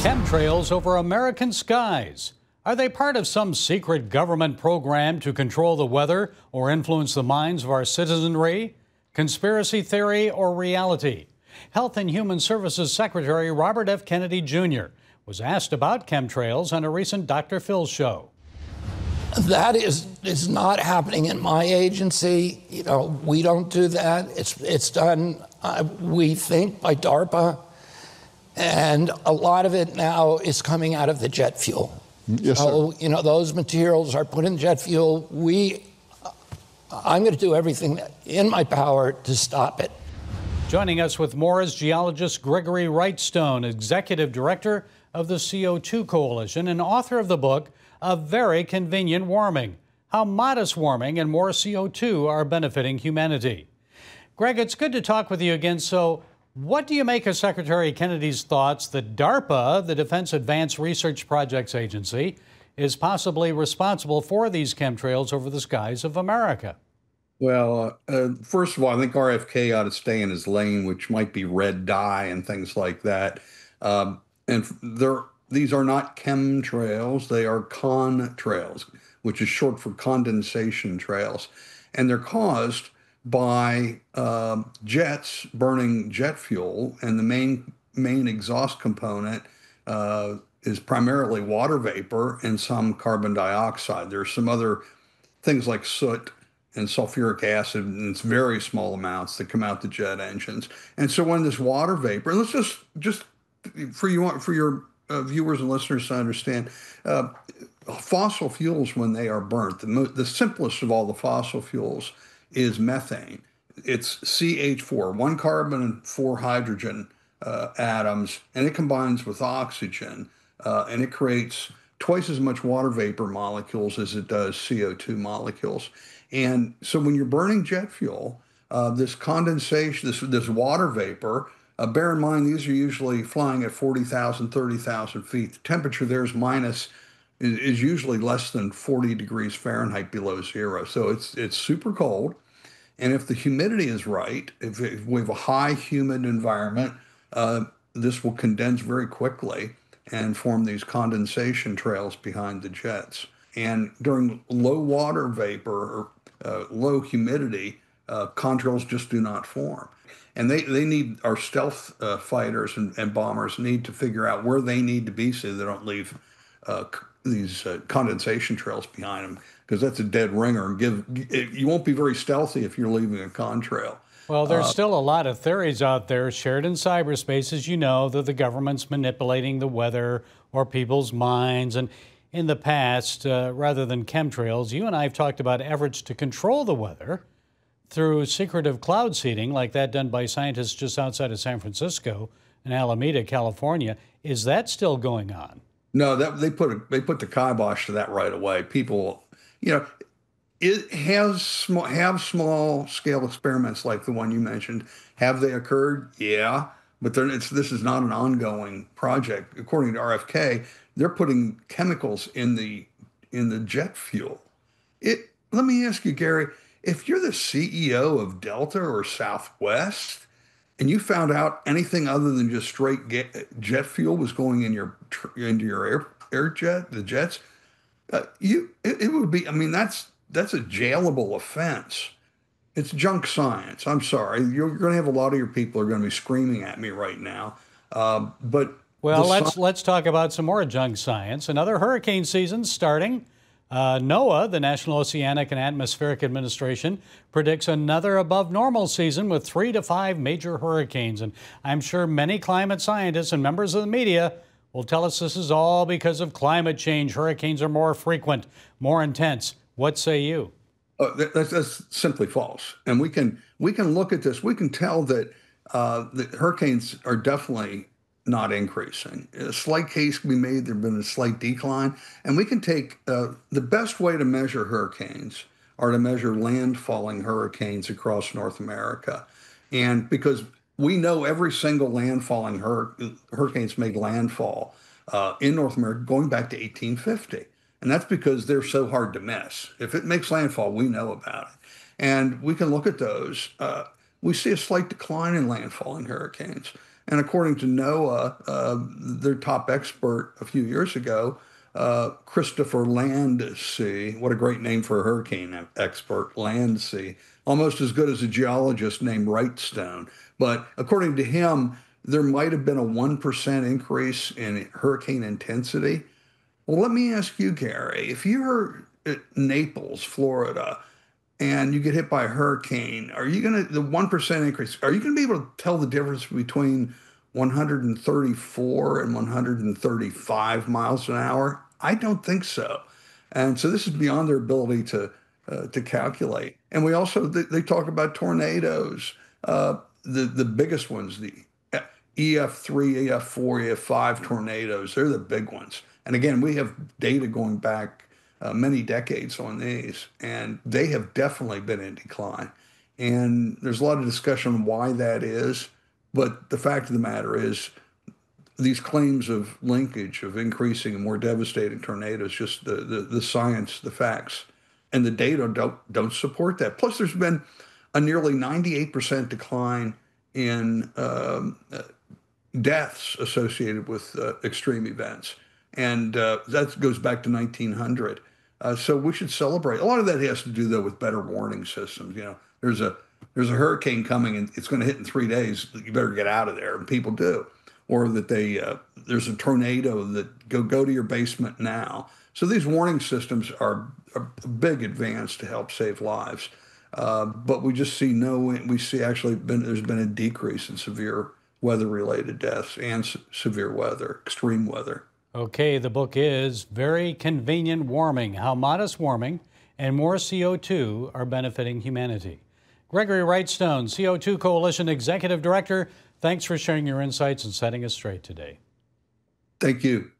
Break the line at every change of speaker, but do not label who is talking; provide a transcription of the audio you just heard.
Chemtrails over American skies. Are they part of some secret government program to control the weather or influence the minds of our citizenry? Conspiracy theory or reality? Health and Human Services Secretary Robert F. Kennedy Jr. was asked about chemtrails on a recent Dr. Phil show.
That is not happening in my agency. You know, we don't do that. It's done, we think, by DARPA. And a lot of it now is coming out of the jet fuel.
Yes,
so,
sir.
you know, those materials are put in jet fuel. I'm going to do everything in my power to stop it.
Joining us with more is geologist Gregory Wrightstone, Executive Director of the CO2 Coalition and author of the book, A Very Convenient Warming: How Modest Warming and More CO2 Are Benefiting Humanity. Greg, it's good to talk with you again. So, what do you make of Secretary Kennedy's thoughts that DARPA, the Defense Advanced Research Projects Agency, is possibly responsible for these chemtrails over the skies of America?
Well, first of all, I think RFK ought to stay in his lane, which might be red dye and things like that. These are not chemtrails, they are contrails, which is short for condensation trails. And they're caused by jets burning jet fuel, and the main exhaust component is primarily water vapor and some carbon dioxide. There's some other things like soot and sulfuric acid, and it's very small amounts that come out the jet engines. And so when this water vapor, and let's just for your viewers and listeners to understand, fossil fuels, when they are burnt, the simplest of all the fossil fuels is methane. It's CH4, 1 carbon and 4 hydrogen atoms, and it combines with oxygen, and it creates twice as much water vapor molecules as it does CO2 molecules. And so when you're burning jet fuel, this condensation, this water vapor, bear in mind, these are usually flying at 40,000, 30,000 feet. The temperature there is usually less than 40 degrees Fahrenheit below zero. So it's super cold. And if the humidity is right, if we have a high humid environment, this will condense very quickly and form these condensation trails behind the jets. And during low water vapor or low humidity, contrails just do not form. And they need, our stealth fighters and bombers need to figure out where they need to be so they don't leave these condensation trails behind them, because that's a dead ringer. You won't be very stealthy if you're leaving a contrail.
Well, there's still a lot of theories out there shared in cyberspace, as you know, that the government's manipulating the weather or people's minds. And in the past, rather than chemtrails, you and I have talked about efforts to control the weather through secretive cloud seeding, like that done by scientists just outside of San Francisco in Alameda, California. Is that still going on?
No, they put the kibosh to that right away. People, you know, have small scale experiments like the one you mentioned. Have they occurred? Yeah, but this is not an ongoing project. According to RFK, they're putting chemicals in the jet fuel. Let me ask you, Gary, if you're the CEO of Delta or Southwest, and you found out anything other than just straight jet fuel was going into your air jet, the jets, it would be. I mean, that's a jailable offense. It's junk science. I'm sorry. You're going to have a lot of your people are going to be screaming at me right now. But
well, let's talk about some more junk science. Another hurricane season starting. NOAA, the National Oceanic and Atmospheric Administration, predicts another above normal season with 3 to 5 major hurricanes. And I'm sure many climate scientists and members of the media will tell us this is all because of climate change. Hurricanes are more frequent, more intense. What say you?
That's simply false. And we can look at this. We can tell that the hurricanes are definitely not increasing. A slight case can be made. There's been a slight decline. And we can take the best way to measure hurricanes are to measure landfalling hurricanes across North America. And because we know every single landfalling hurricane's made landfall in North America going back to 1850. And that's because they're so hard to miss. If it makes landfall, we know about it. And we can look at those. We see a slight decline in landfalling hurricanes. And according to NOAA, their top expert a few years ago, Christopher Landsea, what a great name for a hurricane expert, Landsea, almost as good as a geologist named Wrightstone. But according to him, there might have been a 1% increase in hurricane intensity. Well, let me ask you, Gary, if you're at Naples, Florida, and you get hit by a hurricane, are you going to, the 1% increase, are you going to be able to tell the difference between 134 and 135 miles an hour? I don't think so. And so this is beyond their ability to calculate. And we also, they talk about tornadoes, the biggest ones, the EF3, EF4, EF5 tornadoes, they're the big ones. And again, we have data going back many decades on these, and they have definitely been in decline. And there's a lot of discussion on why that is, but the fact of the matter is these claims of linkage, of increasing and more devastating tornadoes, just the science, the facts, and the data don't support that. Plus, there's been a nearly 98% decline in deaths associated with extreme events. And that goes back to 1900. So we should celebrate. A lot of that has to do, though, with better warning systems. You know, there's a hurricane coming and it's going to hit in 3 days. You better get out of there, and people do. Or that there's a tornado that go to your basement now. So these warning systems are a big advance to help save lives. But we just see there's been a decrease in severe weather-related deaths and severe weather, extreme weather.
Okay, the book is Very Convenient Warming, How Modest Warming and More CO2 Are Benefiting Humanity. Gregory Wrightstone, CO2 Coalition Executive Director, thanks for sharing your insights and setting us straight today.
Thank you.